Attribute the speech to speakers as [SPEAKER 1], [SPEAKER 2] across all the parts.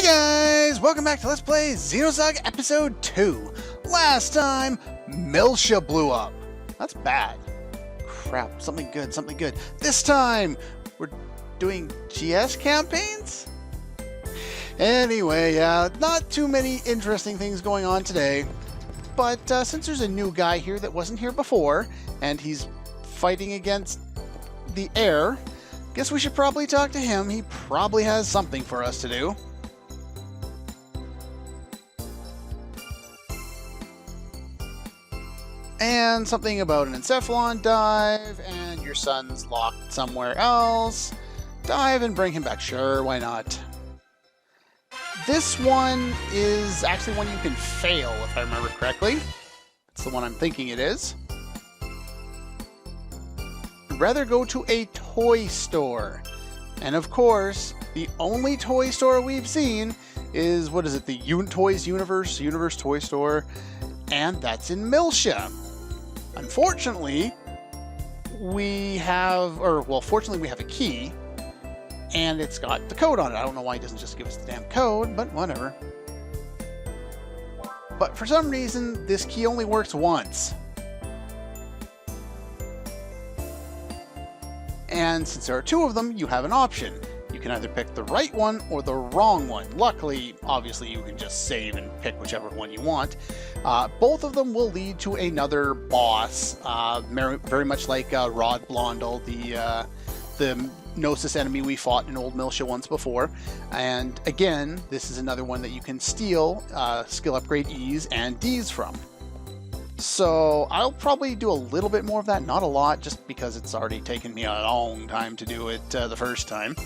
[SPEAKER 1] Guys, welcome back to Let's Play Xenosaga Episode 2. Last time, Miltia blew up. That's bad. Crap, something good, something good. This time, we're doing GS campaigns? Anyway, not too many interesting things going on today. But since there's a new guy here that wasn't here before, and he's fighting against the air, guess we should probably talk to him. He probably has something for us to do. And something about an encephalon dive, and your son's locked somewhere else. Dive and bring him back. Sure, why not? This one is actually one you can fail, if I remember correctly. It's the one I'm thinking it is. I'd rather go to a toy store. And of course, the only toy store we've seen is, what is it, the Toys Universe Toy Store, and that's in Miltia. Unfortunately, fortunately we have a key, and it's got the code on it. I don't know why he doesn't just give us the damn code, but whatever. But for some reason, this key only works once. And since there are two of them, you have an option. You can either pick the right one or the wrong one. Luckily, obviously, you can just save and pick whichever one you want. Both of them will lead to another boss, very much like Rod Blondel, the Gnosis enemy we fought in Old Miltia once before. And again, this is another one that you can steal skill upgrade E's and D's from. So I'll probably do a little bit more of that, not a lot, just because it's already taken me a long time to do it the first time.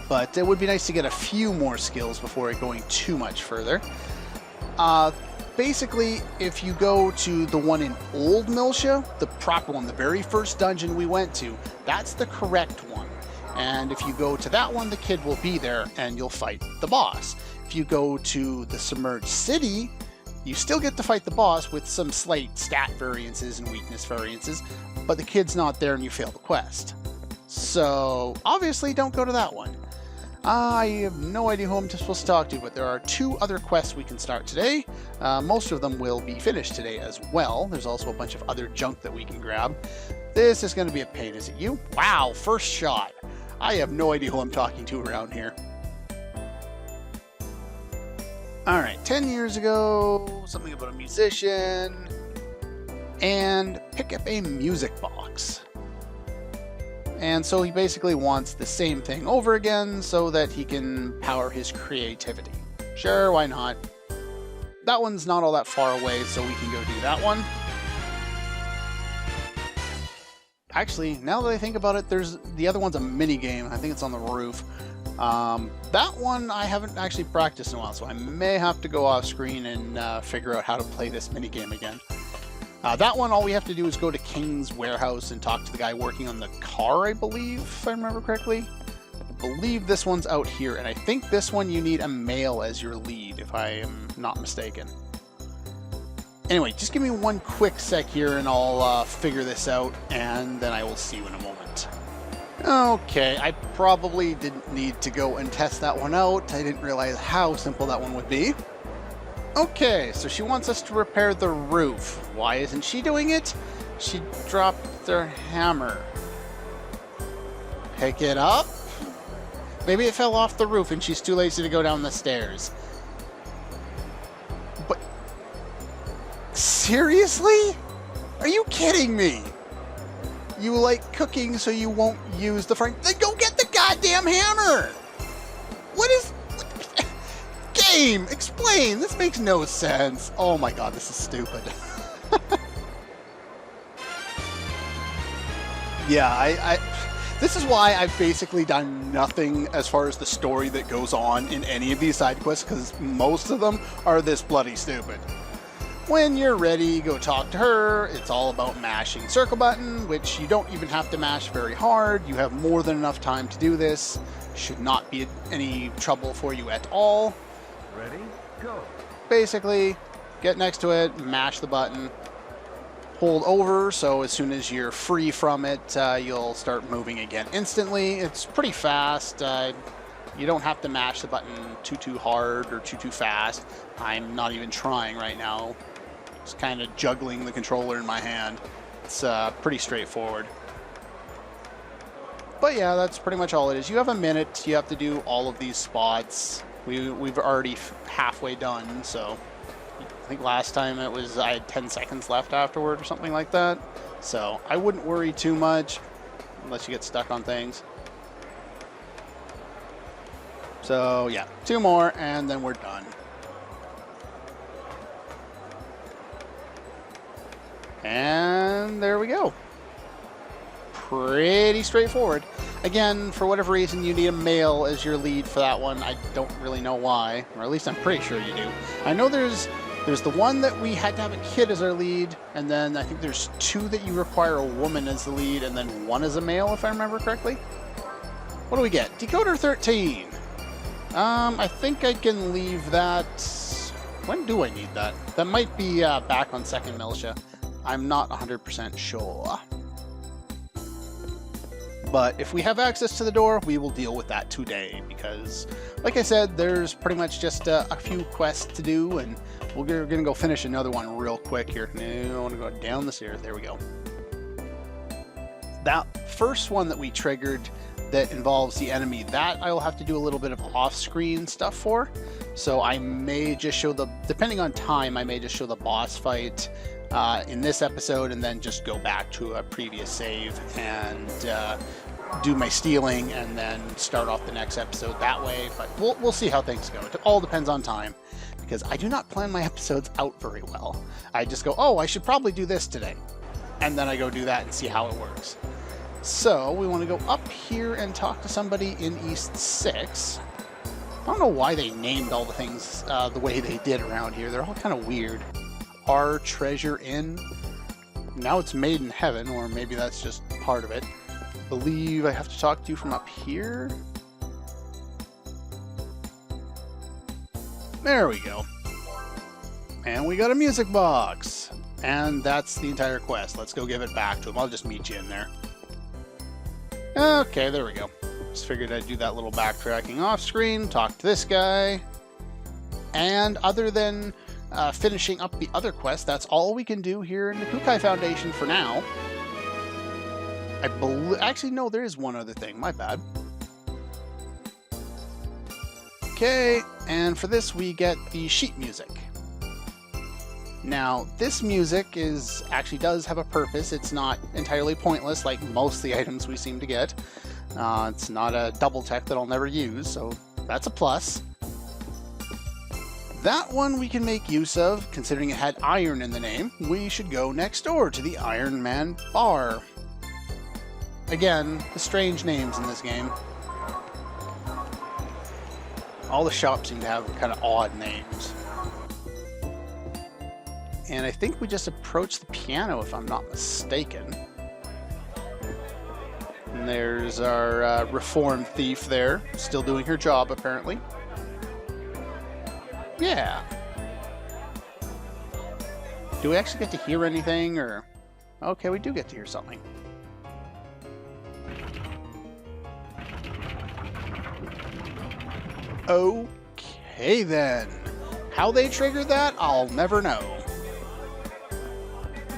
[SPEAKER 1] But it would be nice to get a few more skills before going too much further. Basically, if you go to the one in Old Miltia, the proper one, the very first dungeon we went to, that's the correct one. And if you go to that one, the kid will be there and you'll fight the boss. If you go to the Submerged City, you still get to fight the boss with some slight stat variances and weakness variances, but the kid's not there and you fail the quest. So obviously don't go to that one. I have no idea who I'm supposed to talk to, but there are two other quests we can start today. Most of them will be finished today as well. There's also a bunch of other junk that we can grab. This is going to be a pain. Is it you? Wow, first shot. I have no idea who I'm talking to around here. Alright, 10 years ago, something about a musician, and pick up a music box. And so he basically wants the same thing over again so that he can power his creativity. Sure, why not? That one's not all that far away, so we can go do that one. Actually, now that I think about it, the other one's a mini game. I think it's on the roof. That one I haven't actually practiced in a while, so I may have to go off screen and figure out how to play this mini game again. That one, all we have to do is go to King's warehouse and talk to the guy working on the car, I believe, if I remember correctly. I believe this one's out here, and I think this one you need a male as your lead, if I am not mistaken. Anyway, just give me one quick sec here and I'll figure this out, and then I will see you in a moment. Okay, I probably didn't need to go and test that one out. I didn't realize how simple that one would be. Okay, so she wants us to repair the roof. Why isn't she doing it? She dropped their hammer. Pick it up? Maybe it fell off the roof and she's too lazy to go down the stairs. But seriously? Are you kidding me? You like cooking so you won't use the front. Then go get the goddamn hammer! What is... Game! Explain! This makes no sense. Oh my god, this is stupid. Yeah, this is why I've basically done nothing as far as the story that goes on in any of these side quests, because most of them are this bloody stupid. When you're ready, go talk to her. It's all about mashing circle button, which you don't even have to mash very hard. You have more than enough time to do this. Should not be any trouble for you at all.
[SPEAKER 2] Ready? Go.
[SPEAKER 1] Basically, get next to it, mash the button, hold over, so as soon as you're free from it, you'll start moving again instantly. It's pretty fast. You don't have to mash the button too hard or too fast. I'm not even trying right now. Just kind of juggling the controller in my hand. It's pretty straightforward. But yeah, that's pretty much all it is. You have a minute. You have to do all of these spots. We've already halfway done, so I think last time it was I had 10 seconds left afterward or something like that. So I wouldn't worry too much unless you get stuck on things. So yeah, 2 more and then we're done. And there we go. Pretty straightforward. Again, for whatever reason, you need a male as your lead for that one. I don't really know why, or at least I'm pretty sure you do. I know there's the one that we had to have a kid as our lead, and then I think there's 2 that you require a woman as the lead, and then 1 as a male, if I remember correctly. What do we get? Decoder 13. I think I can leave that... When do I need that? That might be back on second militia. I'm not 100% sure. But if we have access to the door, we will deal with that today, because, like I said, there's pretty much just a few quests to do, and we're going to go finish another one real quick here. Now, I want to go down the stairs. There we go. That first one that we triggered that involves the enemy, that I will have to do a little bit of off-screen stuff for. So I may just show the, depending on time, I may just show the boss fight in this episode and then just go back to a previous save and do my stealing and then start off the next episode that way. But we'll see how things go. It all depends on time, because I do not plan my episodes out very well. I just go, oh, I should probably do this today. And then I go do that and see how it works. So we want to go up here and talk to somebody in East 6. I don't know why they named all the things the way they did around here. They're all kind of weird. Our Treasure Inn. Now it's Made in Heaven, or maybe that's just part of it. I believe I have to talk to you from up here. There we go. And we got a music box. And that's the entire quest. Let's go give it back to him. I'll just meet you in there. Okay, there we go. Just figured I'd do that little backtracking off screen, talk to this guy. And other than finishing up the other quest, that's all we can do here in the Kukai Foundation for now. Actually, no, there is one other thing. My bad. Okay, and for this we get the sheet music. Now, this music actually does have a purpose. It's not entirely pointless like most of the items we seem to get. It's not a double tech that I'll never use, so that's a plus. That one we can make use of, considering it had iron in the name. We should go next door to the Iron Man Bar. Again, the strange names in this game. All the shops seem to have kind of odd names. And I think we just approached the piano, if I'm not mistaken. And there's our reformed thief there, still doing her job, apparently. Yeah. Do we actually get to hear anything, or... Okay, we do get to hear something. Okay, then. How they triggered that, I'll never know.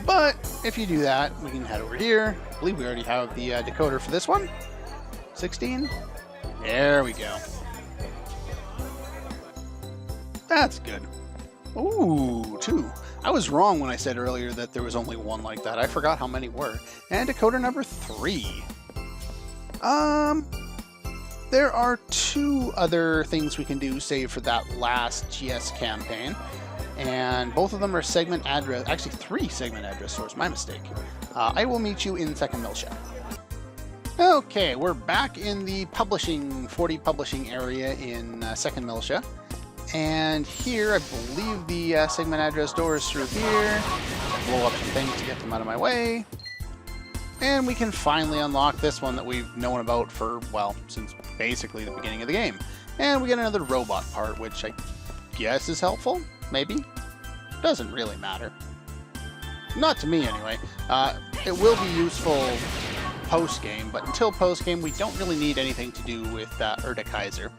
[SPEAKER 1] But if you do that, we can head over here. I believe we already have the decoder for this one. 16. There we go. That's good. Ooh, 2. I was wrong when I said earlier that there was only 1 like that. I forgot how many were. And decoder number 3. There are 2 other things we can do, save for that last GS campaign. And both of them are segment address, actually 3 segment address stores, my mistake. I will meet you in second militia. Okay, we're back in the publishing, 40 publishing area in second militia. And here, I believe the segment address door is through here. Blow up some things to get them out of my way. And we can finally unlock this one that we've known about for, well, since basically the beginning of the game. And we get another robot part, which I guess is helpful, maybe? Doesn't really matter. Not to me, anyway. It will be useful post-game, but until post-game, we don't really need anything to do with Kaiser.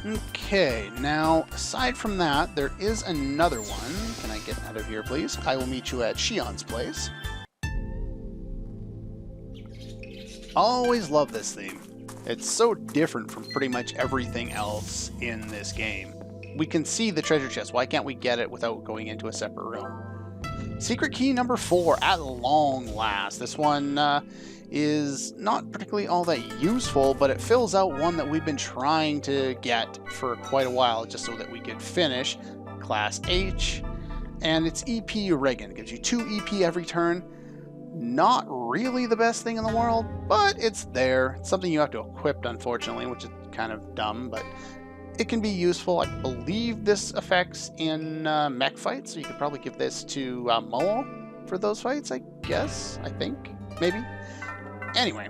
[SPEAKER 1] Okay, now aside from that, there is another one. Can I get out of here, please? I will meet you at Xion's place. Always love this theme. It's so different from pretty much everything else in this game. We can see the treasure chest. Why can't we get it without going into a separate room? Secret key number 4, at long last. This one is not particularly all that useful, but it fills out one that we've been trying to get for quite a while, just so that we could finish Class H. And it's EP Regan. Gives you 2 EP every turn. Not really the best thing in the world, but it's there. It's something you have to equip, unfortunately, which is kind of dumb, but it can be useful. I believe this affects in mech fights, so you could probably give this to Momo for those fights, I guess. I think. Maybe. Anyway,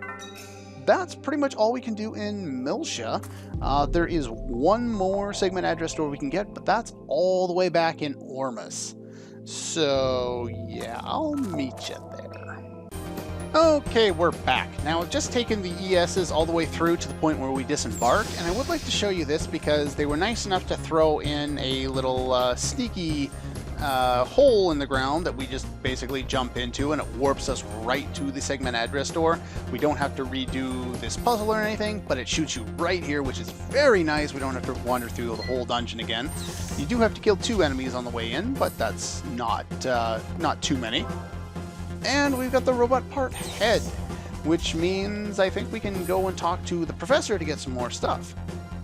[SPEAKER 1] that's pretty much all we can do in Miltia. There is one more segment address store we can get, but that's all the way back in Ormus. So, yeah, I'll meet you there. Okay, we're back. Now, I've just taken the ESs all the way through to the point where we disembark, and I would like to show you this because they were nice enough to throw in a little sneaky hole in the ground that we just basically jump into, and it warps us right to the segment address store. We don't have to redo this puzzle or anything, but it shoots you right here, which is very nice. We don't have to wander through the whole dungeon again. You do have to kill 2 enemies on the way in, but that's not too many. And we've got the robot part head, which means I think we can go and talk to the professor to get some more stuff.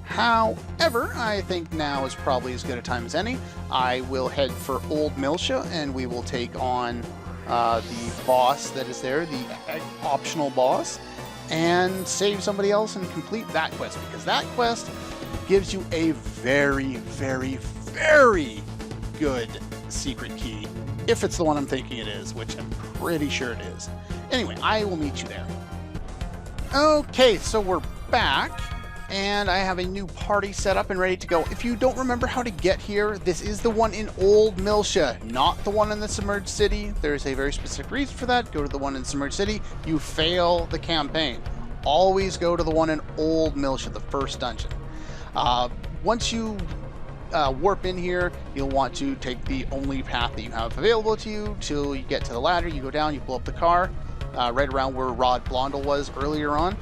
[SPEAKER 1] However, I think now is probably as good a time as any. I will head for Old Miltia, and we will take on the boss that is there, the optional boss, and save somebody else and complete that quest, because that quest gives you a very, very, very good secret key, if it's the one I'm thinking it is, which I'm pretty sure it is. Anyway, I will meet you there. Okay, so we're back, and I have a new party set up and ready to go. If you don't remember how to get here, this is the one in Old Miltia, not the one in the Submerged City. There's a very specific reason for that. Go to the one in Submerged City, you fail the campaign. Always go to the one in Old Miltia, the first dungeon. Once you warp in here, you'll want to take the only path that you have available to you till you get to the ladder. You go down, you blow up the car, right around where Rod Blondel was earlier on.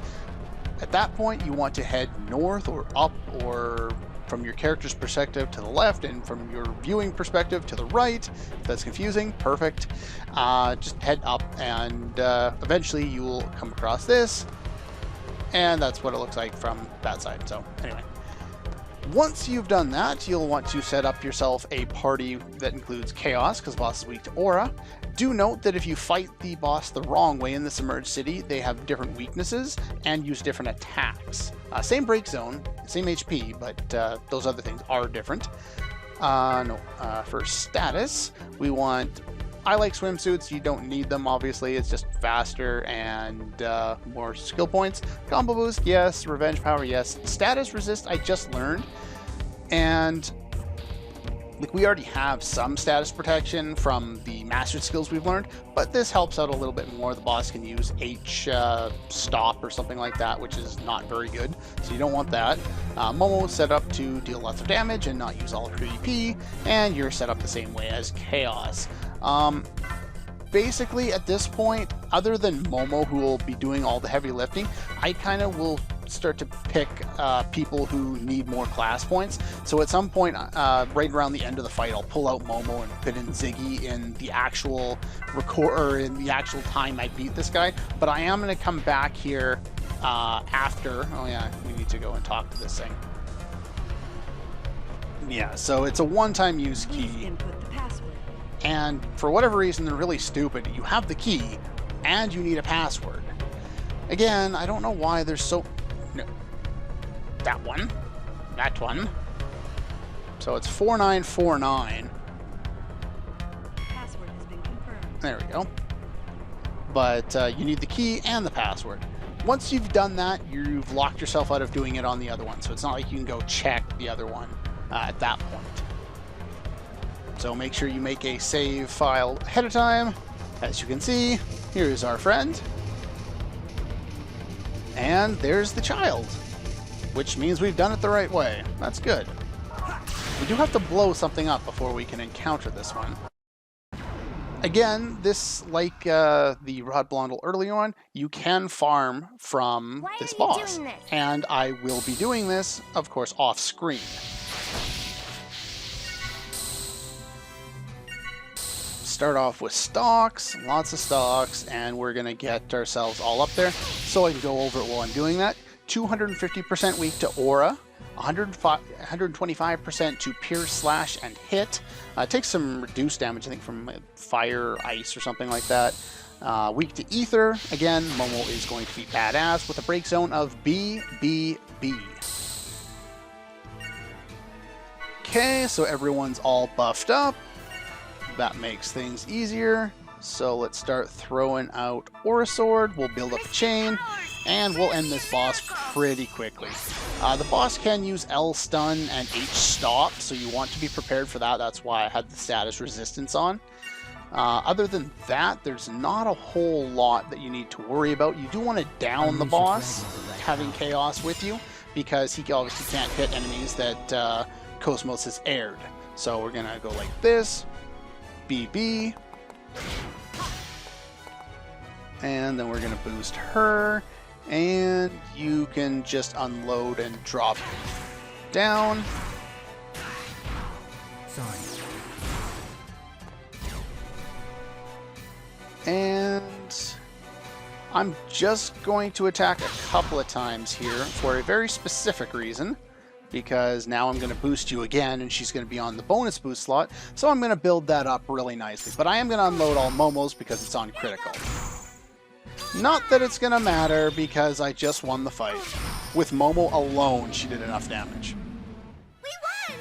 [SPEAKER 1] At that point, you want to head north or up, or from your character's perspective to the left, and from your viewing perspective to the right. If that's confusing, perfect. Just head up, and eventually you will come across this, and that's what it looks like from that side. So anyway, once you've done that, you'll want to set up yourself a party that includes Chaos, because the boss is weak to Aura. Do note that if you fight the boss the wrong way in the Submerged City, they have different weaknesses and use different attacks. Same break zone, same HP, but those other things are different. For status, we want... I like swimsuits. You don't need them, obviously. It's just faster and more skill points. Combo boost, yes. Revenge power, yes. Status resist, I just learned. And like, we already have some status protection from the mastered skills we've learned, but this helps out a little bit more. The boss can use H stop or something like that, which is not very good, so you don't want that. Momo is set up to deal lots of damage and not use all of her EP, and you're set up the same way as Chaos. Basically, at this point, other than Momo, who will be doing all the heavy lifting, I kind of will start to pick people who need more class points. So at some point, right around the end of the fight, I'll pull out Momo and put in Ziggy in the actual in the actual time I beat this guy. But I am going to come back here after. Oh yeah, we need to go and talk to this thing. Yeah, so it's a one-time use key. And for whatever reason, they're really stupid. You have the key, and you need a password. Again, I don't know why there's so... No. That one. That one. So it's 4949.
[SPEAKER 3] Password has been confirmed.
[SPEAKER 1] There we go. But you need the key and the password. Once you've done that, you've locked yourself out of doing it on the other one. So it's not like you can go check the other one at that point. So make sure you make a save file ahead of time. As you can see, here's our friend. And there's the child. which means we've done it the right way. That's good. We do have to blow something up before we can encounter this one. Again, this, like the Rod Blondel earlier on, you can farm from this boss. And I will be doing this, of course, off screen. Start off with stocks, lots of stocks, and we're going to get ourselves all up there. So I can go over it while I'm doing that. 250% weak to aura, 125% to pierce, slash, and hit. Takes some reduced damage, I think, from fire, ice, or something like that. Weak to ether. Again, Momo is going to be badass with a break zone of B, B, B. Okay, so everyone's all buffed up. That makes things easier. So let's start throwing out Aura Sword. We'll build up a chain, and we'll end this boss pretty quickly. The boss can use L stun and H stop, so you want to be prepared for that. That's why I had the status resistance on. Other than that, there's not a whole lot that you need to worry about. You do want to down the boss, having Chaos with you, because he obviously can't hit enemies that KOS-MOS has aired. So we're going to go like this. BB, and then we're going to boost her, and you can just unload and drop down.
[SPEAKER 3] Sorry.
[SPEAKER 1] And I'm just going to attack a couple of times here for a very specific reason. Because now I'm going to boost you again, and she's going to be on the bonus boost slot, so I'm going to build that up really nicely. But I am going to unload all Momos because it's on critical. Not that it's going to matter, because I just won the fight. With Momo alone, she did enough damage.
[SPEAKER 4] We won!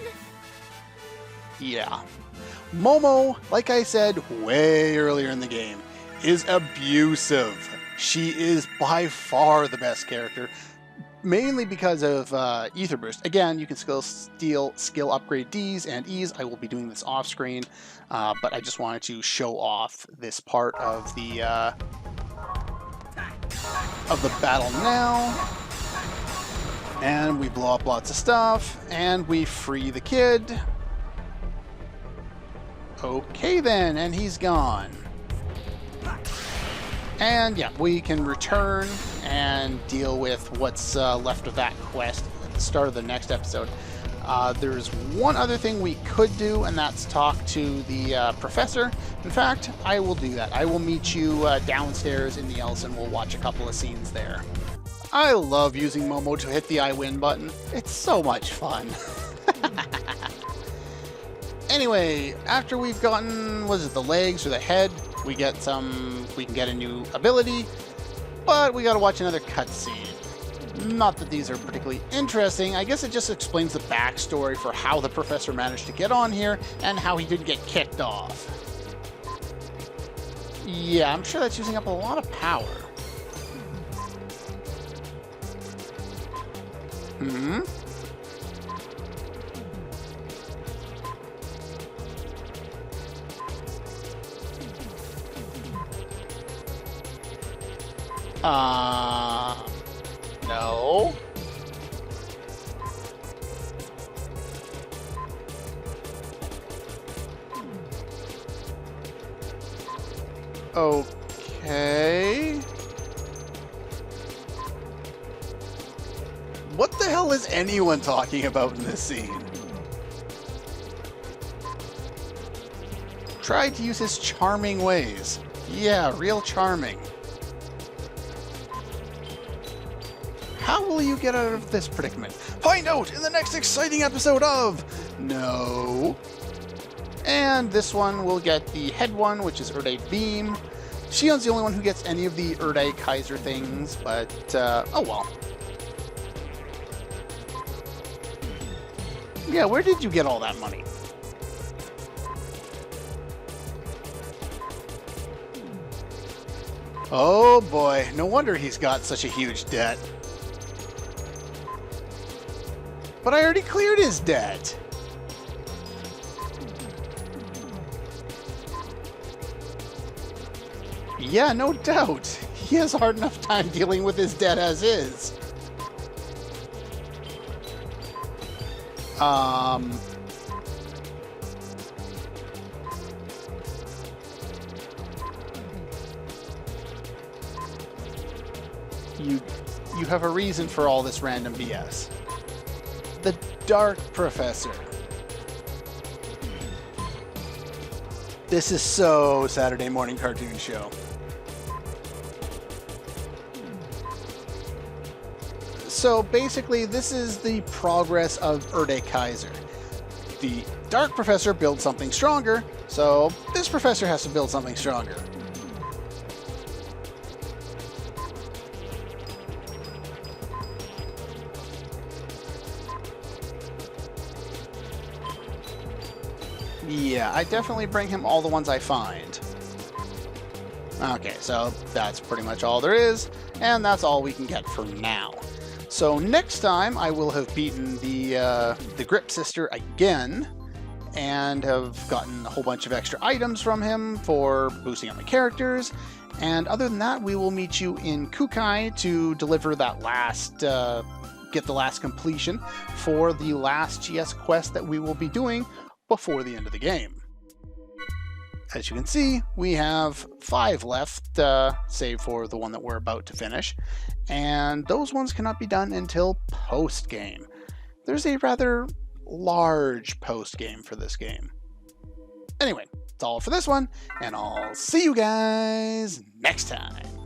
[SPEAKER 1] Yeah. Momo, like I said way earlier in the game, is abusive. She is by far the best character. Mainly because of Ether Boost. Again, you can skill upgrade Ds and Es. I will be doing this off screen, but I just wanted to show off this part of the battle now. And we blow up lots of stuff, and we free the kid. Okay then, and he's gone. And yeah, we can return and deal with what's left of that quest at the start of the next episode. There's one other thing we could do, and that's talk to the professor. In fact, I will do that. I will meet you downstairs in the Else, and we'll watch a couple of scenes there. I love using Momo to hit the I win button. It's so much fun. Anyway, after we've gotten, was it the legs or the head? We can get a new ability, but we gotta watch another cutscene. Not that these are particularly interesting. I guess it just explains the backstory for how the professor managed to get on here and how he didn't get kicked off. Yeah, I'm sure that's using up a lot of power. No. Okay. What the hell is anyone talking about in this scene? Tried to use his charming ways. Yeah, real charming. How will you get out of this predicament? Find out in the next exciting episode of... No. And this one will get the head one, which is Erde Beam. Jion's the only one who gets any of the Erde Kaiser things, but, oh well. Yeah, where did you get all that money? Oh boy, no wonder he's got such a huge debt. But I already cleared his debt. Yeah, no doubt. He has a hard enough time dealing with his debt as is. You have a reason for all this random BS. The Dark Professor. This is so Saturday morning cartoon show. So basically, this is the progress of Erde Kaiser. The Dark Professor builds something stronger, so this professor has to build something stronger. Yeah, I definitely bring him all the ones I find. Okay, so that's pretty much all there is, and that's all we can get for now. So next time I will have beaten the Grip Sister again, and have gotten a whole bunch of extra items from him for boosting up my characters. And other than that, we will meet you in Kukai to deliver that last, get the last completion for the last GS quest that we will be doing before the end of the game. As you can see, we have 5 left, save for the one that we're about to finish, and those ones cannot be done until post-game. There's a rather large post-game for this game. Anyway, that's all for this one, and I'll see you guys next time.